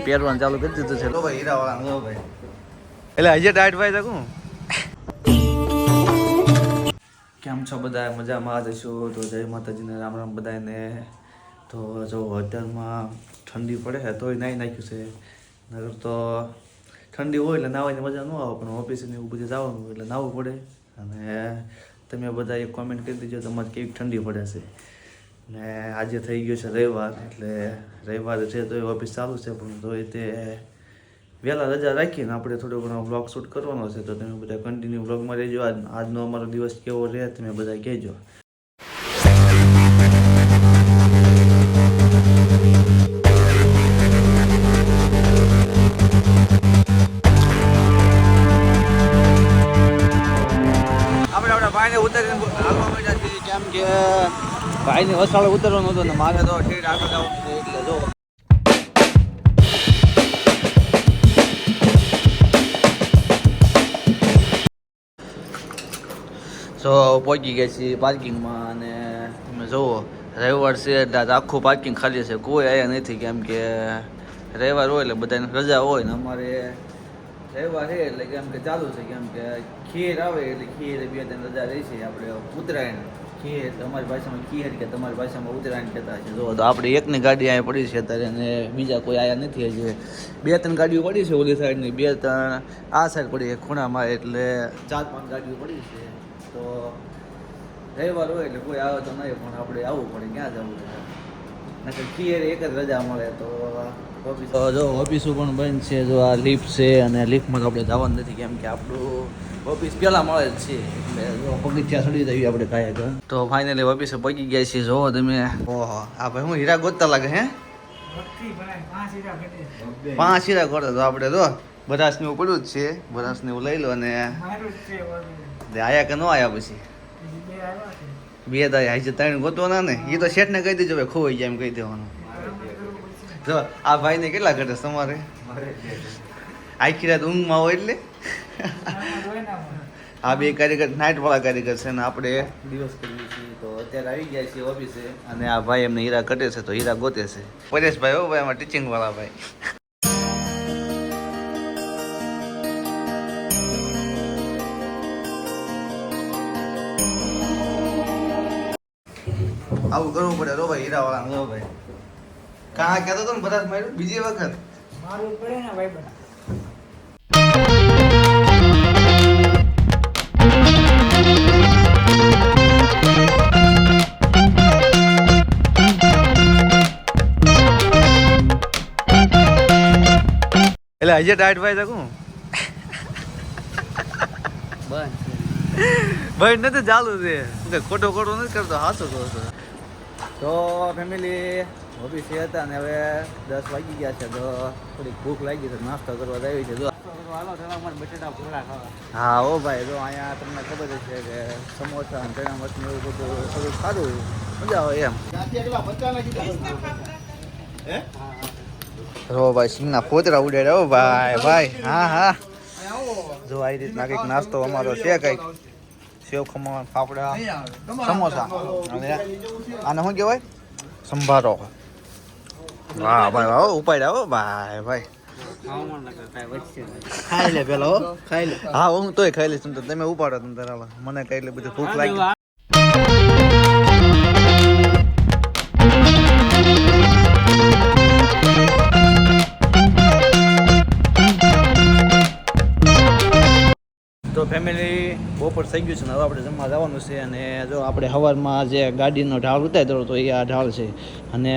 પહેરવાનું ચાલુ કરી દીધું છે લો ભાઈ હીરાવાળા લો ભાઈ એટલે હજી ટાઈટ ભાઈ શકું કેમ છો બધા મજામાં જ છો તો જય માતાજીને રામ રામ બધાને તો જો અત્યારમાં ઠંડી પડે છે તોય નાહી નાખ્યું છે નગર તો ઠંડી હોય એટલે નાહવાની મજા ન આવે પણ ઓફિસે ને એવું બધું જવાનું એટલે નાહવું પડે અને તમે બધા એક કોમેન્ટ કરી દેજો તમારે કેવી ઠંડી પડે છે ને આજે થઈ ગયો છે રવિવાર એટલે રવિવારે છે તો ઓફિસ ચાલુ છે પણ તોય તે વહેલા રજા રાખીને આપણે થોડો ઘણો વ્લોગ શૂટ કરવાનો છે તો તમે બધા કન્ટિન્યુ વ્લોગમાં રહેજો આજનો અમારો દિવસ કેવો રહે તમે બધા કહેજો આપણે આપણા ભાઈને ઉતારીને હાલવા માંડ્યા છીએ કેમ કે ભાઈને વસાળે ઉતરવાનું હતું ને મારે તો ઠેર આગળ જવાનું છે એટલે જો સો પહોંચી ગયા છીએ પાર્કિંગમાં અને તમે જુઓ રવિવાર છે એટલે આખું પાર્કિંગ ખાલી છે કોઈ આવ્યા નથી કેમ કે રવિવાર હોય એટલે બધાને રજા હોય ને અમારે રવિવાર છે એટલે કેમ કે ચાલુ છે કેમ કે ખીર આવે એટલે ખીર બે ત્રણ રજા રહી છે આપણે ઉત્તરાયણ ખીર અમારી ભાષામાં ખીર કે તમારી ભાષામાં ઉત્તરાયણ કહેતા છે જો તો આપણે એકની ગાડી અહીંયા પડી છે અત્યારે અને બીજા કોઈ આવ્યા નથી હજી બે ત્રણ ગાડીઓ પડી છે ઓલી સાઈડની બે ત્રણ આ સાઈડ પડી છે ખૂણામાં એટલે 4-5 ગાડીઓ પડી છે તો રવિવાર હોય એટલે કોઈ આવે તો નહીં પણ આપણે આવવું પડે ક્યાં જવું છે નકર ખીર એક જ રજા મળે તો ઓફિસ જો ઓફિસો પણ બંધ છે જો આ લિફ્ટ છે અને લિફ્ટમાં તો આપણે જવાનું નથી કેમ કે આપણું ઓફિસ પહેલાં મળે જ છે એટલે જો પગથિયા ચડી જઈએ આપણે કાંઈ તો ફાઇનલી ઓફિસે પગી ગયા છીએ જોવો તમે ઓહો આ ભાઈ હું હીરા ગોતતા લાગે હે 5 હીરા ગોતે તો આપણે જો બરાસને એવું પડ્યું જ છે બરાસને એવું લઈ લો અને આયા કે ન આયા પછી બે દાય આજે 3 ગોતવાના ને એ તો શેઠને કહી દેજો ભાઈ ખોવાઈ જાય એમ કહી દેવાનું જો આ ભાઈને કેટલા ઘટે તમારે આખી રાત ઊંઘમાં હોય એટલે આ બે કારીગર નાઇટવાળા કારીગર છે ને આપણે દિવસ કરીએ છીએ તો અત્યારે આવી ગયા છીએ ઓફિસે અને આ ભાઈ એમને હીરા કટે છે તો હીરા ગોતે છે પરેશભાઈ હો ભાઈ એમાં ટીચિંગવાળા ભાઈ આવું કરવું પડે રો ભાઈ હીરાવાળા રો ભાઈ કાં કહેતો તો ને બધા માર્યું બીજી વખત મારવું પડે ને ભાઈ બધા એટલે હજી ટાઈટ ભાઈ શકું ભાઈ નથી ચાલુ છે ખોટો ખોટો નથી કરતો હાસો કહો છો તો ફેમિલી ઓફિસે હતા ને હવે 10 વાગી ગયા છે તો થોડીક ભૂખ લાગી છે નાસ્તો કરવા આવી છે જો બટેટા પૂરા ખાવા હા ઓ ભાઈ જો અહીંયા તમને ખબર છે કે સમોસા અને ચણા મરચું એવું બધું થોડું સારું મજા આવે એમ રો ભાઈ સિંગના પોતરા ઉડાડ્યા ઓ ભાઈ ભાઈ હા હા જો આ રીતના કંઈક નાસ્તો અમારો છે કંઈક સેવ ખમણ ફાફડા સમોસા અને આને શું કહેવાય સંભારો વાહ ભાઈ વાહ ઉપાડ્યા હો ભાઈ ભાઈ ખાઈ લે પેલો ખાઈ લે હા હું તોય ખાઈ લઈશ તમે ઉપાડો તમે તારા મને કઈ એટલે બધું ભૂખ લાગી તો ફેમિલી બપોર થઈ ગયું છે ને હવે આપણે જમવા જવાનું છે અને જો આપણે સવારમાં જે ગાડીનો ઢાળ ઉતાર્યો તો એ આ ઢાળ છે અને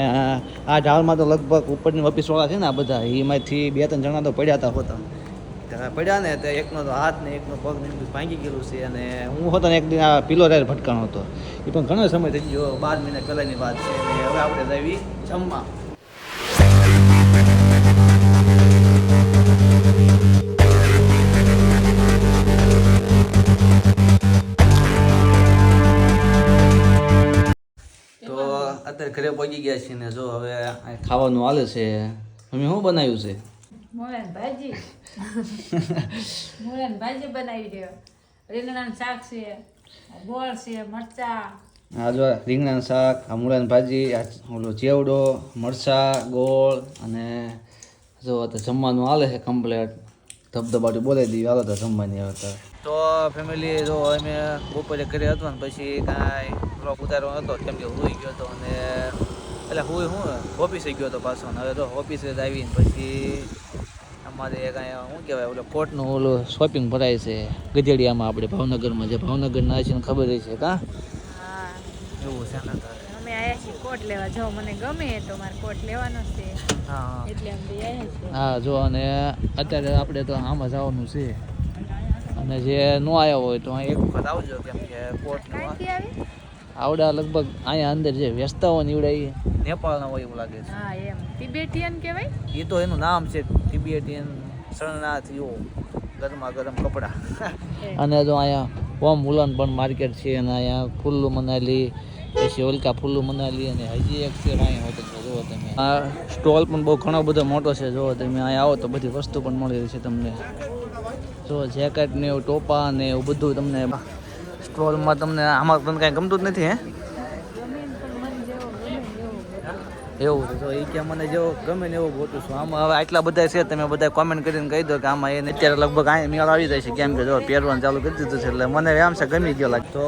આ ઢાળમાં તો લગભગ ઉપરની ઓફિસવાળા છે ને આ બધા એમાંથી 2-3 જણા તો પડ્યા હતા હોતા પડ્યા ને તો એકનો તો હાથ ને એકનો પગ ને ભાંગી ગયેલું છે અને હું હતો ને એક દિન આ પીલો ટાયર ભટકાણો હતો એ પણ ઘણો સમય થઈ ગયો 12 મહિના પહેલાંની વાત છે અને હવે આપણે જઈએ જમવા અત્યારે ઘરે પહોંચી ગયા છીએ ને જો હવે ખાવાનું હાલે છે મમ્મી શું બનાવ્યું છે મૂળાની ભાજી બનાવી દે રીંગણાનું શાક છે ગોળ છે મરચા આ જો રીંગણાનું શાક આ મૂળાની ભાજી ઓલો ચેવડો મરચાં ગોળ અને જો તો જમવાનું હાલે છે કમ્પ્લેટ ધબધબાટી બોલાવી દઈએ હાલો તો જમવાની હવે તો ફેમિલી જો અમે બપોરે ઘરે હતો ને પછી કાંઈ બ્લોગ ઉતારવાનો હતો કેમ કે હુઈ ગયો હતો અને એટલે હું ઓફિસે ગયો હતો પાછો ને હવે તો ઓફિસે જ આવીને પછી અમારે કાંઈ શું કહેવાય ઓલો કોટનું ઓલું શોપિંગ ભરાય છે ગધેડિયામાં આપણે ભાવનગરમાં જે ભાવનગરના છે ને ખબર છે કાં હા એવું છે ને અમે આયા છીએ કોટ લેવા જો મને ગમે તો મારે કોટ લેવાનો છે હા એટલે અમે બે આયા છીએ હા જો અને અત્યારે આપણે તો આમાં જવાનું છે અને જે ન આવ્યો હોય તો અહીં એક વખત આવજો કેમ કે કોટનું ક્યાંથી આવી આવડા લગભગ અહીંયા અંદર જે વ્યસ્તા હોય નીવડે એ નેપાળના હોય એવું લાગે છે હા એમ તિબેટિયન કહેવાય એ તો એનું નામ છે તિબેટિયન શરણાર્થ એવો ગરમા ગરમ કપડાં અને જો અહીંયા ઓમ વુલન પણ માર્કેટ છે અને અહીંયા ફુલ્લુ મનાલી પછી ઓલકા ફુલ્લુ મનાલી અને હજી એક છે અહીંયા હોટલ છે જુઓ તમે આ સ્ટોલ પણ બહુ ઘણો બધો મોટો છે જુઓ તમે અહીંયા આવો તો બધી વસ્તુ પણ મળી રહી છે તમને જો જેકેટ ને એવું ટોપા ને એવું બધું તમને સ્ટોલમાં તમને આમાં તમને કાંઈ ગમતું જ નથી હે એવું છે તો એ કે મને જેવો ગમે ને એવું ગોતું છું આમાં હવે આટલા બધા છે તમે બધા કોમેન્ટ કરીને કહી દો કે આમાં એને અત્યારે લગભગ અહીંયા મેળ આવી જાય છે કેમ કે જો પહેરવાનું ચાલુ કરી દીધું છે એટલે મને આમ છે ગમી ગયો લાગે તો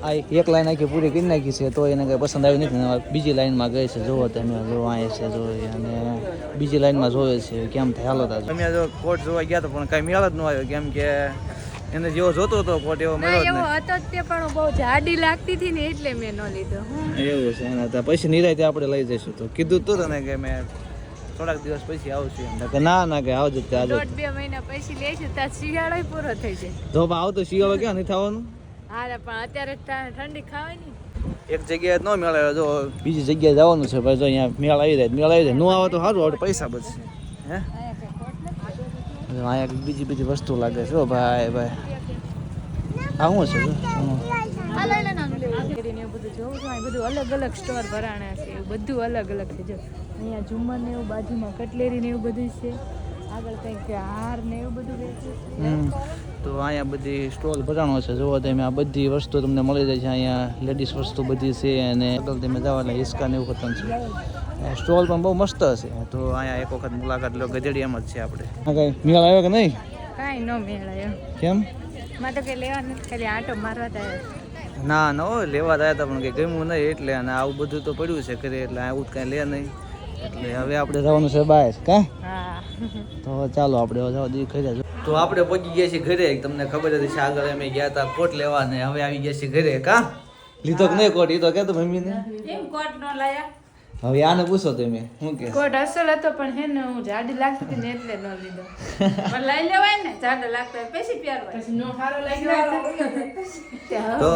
આ એક લાઈન આખી પૂરી કરી નાખી છે તો એને કંઈ પસંદ આવી નથી ને બીજી લાઈનમાં ગઈ છે જુઓ તમે જો અહીંયા છે જો અને બીજી લાઈનમાં જોવે છે કેમ થાય હાલો તા તમે જો કોટ જોવા ગયા તો પણ કાંઈ મેળ જ ન આવ્યો કેમ કે એને જેવો જોતો હતો કોટ એવો મળ્યો જ એવો હતો જ તે પણ બહુ જાડી લાગતી હતી ને એટલે મેં ન લીધો એવું છે એના તો પછી નિરાયતે આપણે લઈ જઈશું તો કીધું તું તને કે મેં થોડાક દિવસ પછી આવશું એમ કે ના કે આવજો ત્યાં આવજો 2 મહિના પછી લઈશું ત્યાં શિયાળો પૂરો થઈ જાય તો આવતો શિયાળો ક્યાં નહીં થવાનું હા પણ અત્યારે ઠંડી ખાવાની એક જગ્યાએ ન મેળ આવ્યો જો બીજી જગ્યાએ જવાનું છે ભાઈ જો અહીંયા મેળ આવી જાય ન આવે તો સારું આપણે પૈસા બચશે હે અહીંયા બીજી વસ્તુ લાગે છે ભાઈ આ શું છે બધું જોવું છું બધું અલગ અલગ સ્ટોર ભરાણા છે એવું બધું અલગ અલગ છે જો અહીંયા ઝુમ્મર ને એવું બાજુમાં કટલેરી ને એવું બધું છે આગળ કંઈક હાર ને એવું બધું વેચે છે તો અહીંયા બધી સ્ટોલ ભરાણો છે જોવો તમે આ બધી વસ્તુ તમને મળી જાય છે અહીંયા લેડીઝ વસ્તુ બધી છે અને આગળ તમે જાઓ એટલે હિસકા ને એવું ખતમ છે સ્ટોલ પણ બહુ મસ્ત હશે તો અહીંયા એક વખત મુલાકાત લો ગધેડિયામાં જ છે આપણે કઈ મેળ આવ્યો કે નહીં કાંઈ ન મેળાયો કેમ માં તો કંઈ લેવા નથી ખાલી આંટો મારવા થાય ના હોય લેવા આવ્યા હતા પણ કંઈ ગમ્યું નહીં એટલે અને આવું બધું તો પડ્યું છે ઘરે એટલે આવું જ કાંઈ લે નહીં એટલે હવે આપણે જવાનું છે બહાર કા હા તો ચાલો આપણે જવા દઈએ ઘરે તો આપણે પહોંચી ગયા છીએ ઘરે તમને ખબર હતી છે આગળ અમે ગયા હતા કોટ લેવા ને હવે આવી ગયા છીએ ઘરે કા લીધો કે નહીં કોટ એ તો કહેતો મમ્મીને એમ કોટ ન લાયા હવે આને પૂછો તમે શું કે કોટ અસલ હતો પણ હે ને હું જાડી લાગતી હતી ને એટલે ન લીધો પણ લઈ લેવાય ને જાડો લાગતો હોય પછી પહેરવાય પછી નો સારો લાગ્યો તો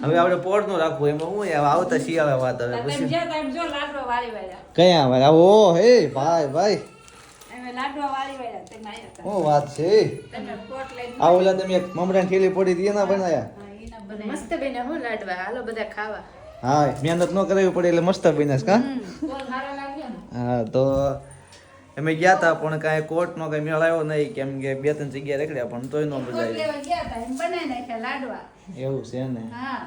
હવે આપણે પોટ નું રાખવું એમાં હું આવતા શિયાળા વાત હવે પછી જો લાડવો વાળી વાળા કયા આવે ઓ હે ભાઈ અમે લાડવા વાળી વાળા તમે આયા શું વાત છે તમે કોટ લઈ આ ઓલા તમે એક મમરાની થેલી પડી હતી એના બનાયા મસ્ત બેને હું લાડવા હાલો બધા ખાવા હા મહેનત ન કરવી પડે એટલે મસ્ત બન્યા કા કોલ સારો લાગ્યો ને હા તો અમે ગયા હતા પણ કાંઈ કોર્ટનો કાંઈ મેળ આવ્યો નહીં કેમ કે 2-3 જગ્યાએ રેખડ્યા પણ તોય ન મજા આવી લેવા ગયા હતા એમ બનાવી નાખ્યા લાડવા એવું છે ને હા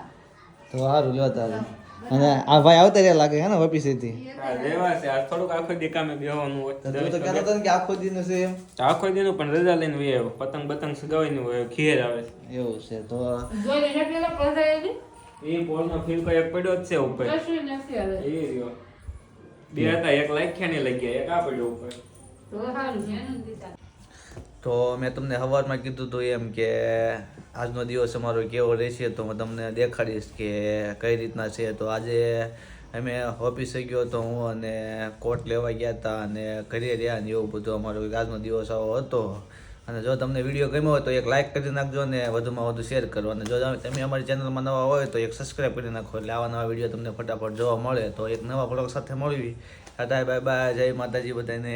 તો સારું લ્યો તારે અને આ ભાઈ આવતા રહ્યા લાગે હે ને ઓફિસેથી રહેવા છે આ થોડુંક આખો દી કામે બેહવાનું હોય તો તું તો કહેતો હતો ને કે આખો દિન છે એમ આખો દીનું પણ રજા લઈને વે આવ્યો પતંગ સગાવવાનું હોય ઘેર આવે છે એવું છે તો જોઈ એટલે પહોંચાડી એ બોલનો ફીલ કોઈ એક પડ્યો જ છે ઉપર કશું નથી હવે એ રહ્યો બે હતા એક લાખ્યા ને લગ્યા એક આ પડ્યો ઉપર તો સારું ધ્યાન દીધા તો મેં તમને સવારમાં કીધું હતું એમ કે આજનો દિવસ અમારો કેવો રહેશે તો હું તમને દેખાડીશ કે કઈ રીતના છે તો આજે અમે ઓફિસે ગયો હતો હું અને કોટ લેવા ગયા હતા અને ઘરે રહ્યા ને એવું બધું અમારો આજનો દિવસ આવો હતો અને જો તમને વિડીયો ગમ્યો હોય તો એક લાઇક કરી નાખજો ને વધુમાં વધુ શેર કરો અને જો તમે અમારી ચેનલમાં નવા હોય તો એક સબસ્ક્રાઈબ કરી નાખો એટલે આવા નવા વિડીયો તમને ફટાફટ જોવા મળે તો એક નવા બ્લોગ સાથે મળવી ટાટા બાય બાય જય માતાજી બધાને